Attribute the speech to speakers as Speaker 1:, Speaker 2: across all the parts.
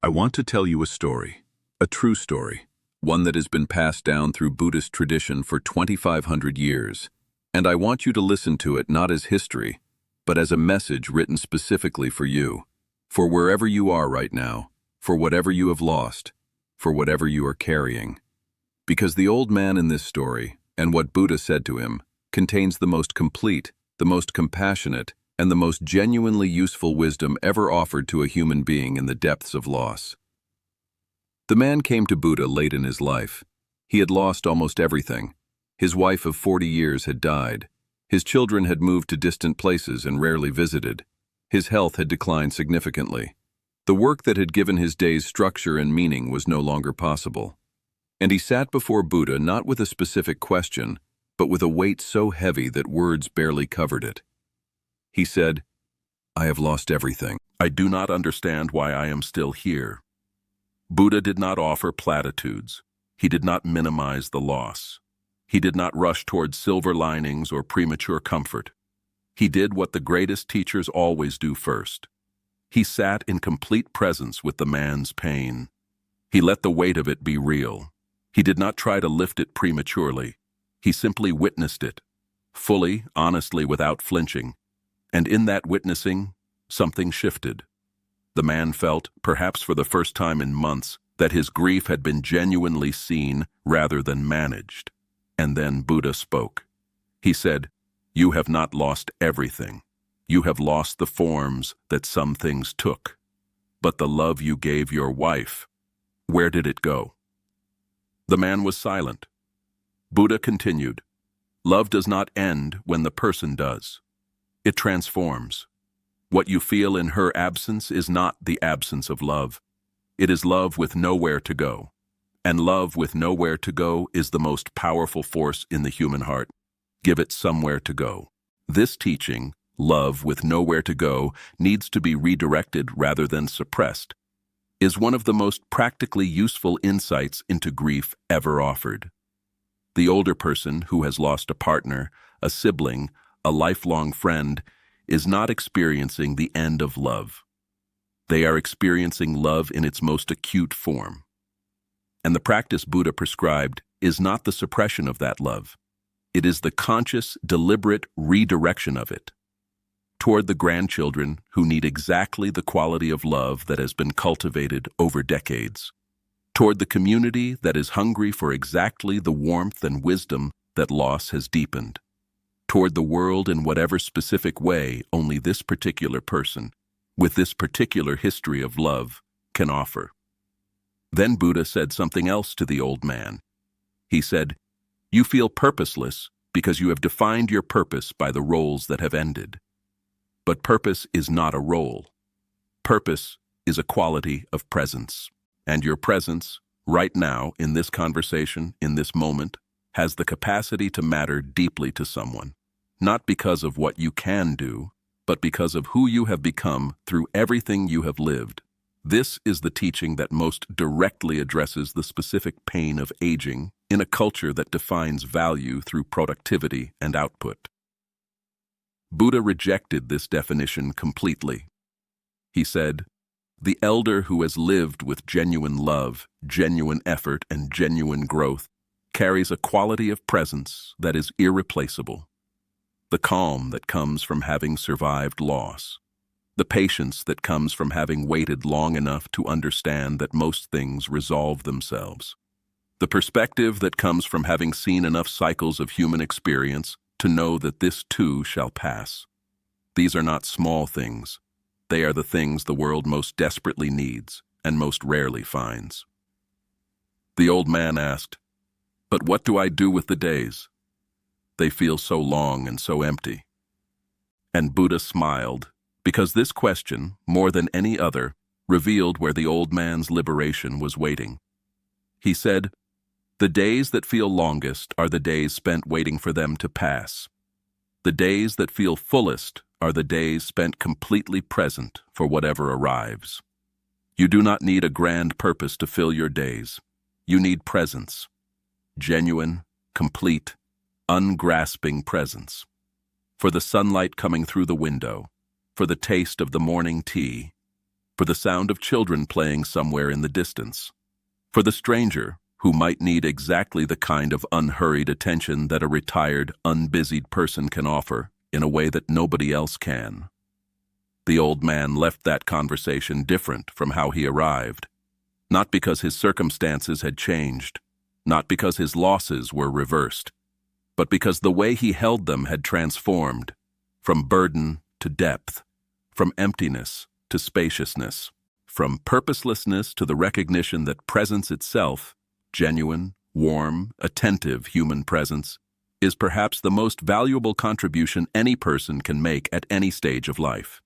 Speaker 1: I want to tell you a story, a true story, one that has been passed down through Buddhist tradition for 2,500 years, and I want you to listen to it not as history, but as a message written specifically for you, for wherever you are right now, for whatever you have lost, for whatever you are carrying. Because the old man in this story, and what Buddha said to him, contains the most complete, the most compassionate, and the most genuinely useful wisdom ever offered to a human being in the depths of loss. The man came to Buddha late in his life. He had lost almost everything. His wife of 40 years had died. His children had moved to distant places and rarely visited. His health had declined significantly. The work that had given his days structure and meaning was no longer possible. And he sat before Buddha not with a specific question, but with a weight so heavy that words barely covered it. He said, "I have lost everything. I do not understand why I am still here." Buddha did not offer platitudes. He did not minimize the loss. He did not rush towards silver linings or premature comfort. He did what the greatest teachers always do first. He sat in complete presence with the man's pain. He let the weight of it be real. He did not try to lift it prematurely. He simply witnessed it, fully, honestly, without flinching. And in that witnessing, something shifted. The man felt, perhaps for the first time in months, that his grief had been genuinely seen rather than managed. And then Buddha spoke. He said, "You have not lost everything. You have lost the forms that some things took. But the love you gave your wife, where did it go?" The man was silent. Buddha continued, "Love does not end when the person does. It transforms. What you feel in her absence is not the absence of love. It is love with nowhere to go. And love with nowhere to go is the most powerful force in the human heart. Give it somewhere to go." This teaching, love with nowhere to go, needs to be redirected rather than suppressed, is one of the most practically useful insights into grief ever offered. The older person who has lost a partner, a sibling, a lifelong friend, is not experiencing the end of love. They are experiencing love in its most acute form. And the practice Buddha prescribed is not the suppression of that love. It is the conscious, deliberate redirection of it toward the grandchildren who need exactly the quality of love that has been cultivated over decades, toward the community that is hungry for exactly the warmth and wisdom that loss has deepened, toward the world in whatever specific way only this particular person, with this particular history of love, can offer. Then Buddha said something else to the old man. He said, "You feel purposeless because you have defined your purpose by the roles that have ended. But purpose is not a role. Purpose is a quality of presence. And your presence, right now, in this conversation, in this moment, has the capacity to matter deeply to someone. Not because of what you can do, but because of who you have become through everything you have lived. This is the teaching that most directly addresses the specific pain of aging in a culture that defines value through productivity and output." Buddha rejected this definition completely. He said, "The elder who has lived with genuine love, genuine effort, and genuine growth carries a quality of presence that is irreplaceable. The calm that comes from having survived loss. The patience that comes from having waited long enough to understand that most things resolve themselves. The perspective that comes from having seen enough cycles of human experience to know that this too shall pass. These are not small things. They are the things the world most desperately needs and most rarely finds." The old man asked, "But what do I do with the days? They feel so long and so empty." And Buddha smiled, because this question, more than any other, revealed where the old man's liberation was waiting. He said, "The days that feel longest are the days spent waiting for them to pass. The days that feel fullest are the days spent completely present for whatever arrives. You do not need a grand purpose to fill your days. You need presence. Genuine, complete, ungrasping presence. For the sunlight coming through the window, for the taste of the morning tea,
Speaker 2: for the sound of children playing somewhere in the distance, for the stranger who might need exactly the kind of unhurried attention that a retired, unbusied person can offer in a way that nobody else can. The old man left that conversation different from how he arrived, not because his circumstances had changed, not because his losses were reversed, but because the way he held them had transformed, from burden to depth, from emptiness to spaciousness, from purposelessness to the recognition that presence itself, genuine, warm, attentive human presence, is perhaps the most valuable contribution any person can make at any stage of life.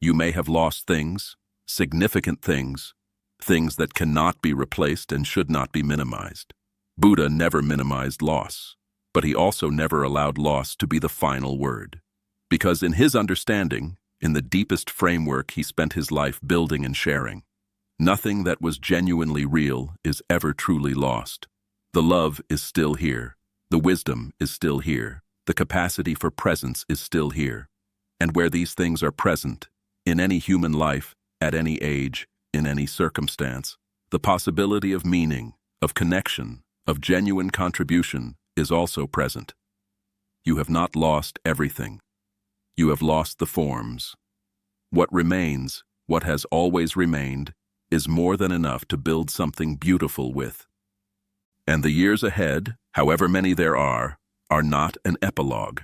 Speaker 2: You may have lost things, significant things, things that cannot be replaced and should not be minimized. Buddha never minimized loss, but he also never allowed loss to be the final word. Because in his understanding, in the deepest framework he spent his life building and sharing, nothing that was genuinely real is ever truly lost. The love is still here. The wisdom is still here. The capacity for presence is still here. And where these things are present, in any human life, at any age, in any circumstance, the possibility of meaning, of connection, of genuine contribution is also present. You have not lost everything. You have lost the forms. What remains, what has always remained, is more than enough to build something beautiful with. And the years ahead, however many there are not an epilogue.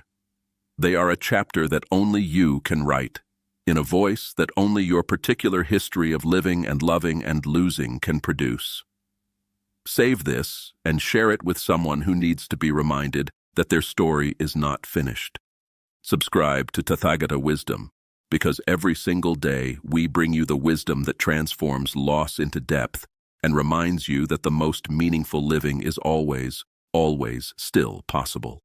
Speaker 2: They are a chapter that only you can write, in a voice that only your particular history of living and loving and losing can produce. Save this and share it with someone who needs to be reminded that their story is not finished. Subscribe to Tathagata Wisdom, because every single day we bring you the wisdom that transforms loss into depth and reminds you that the most meaningful living is always, always still possible.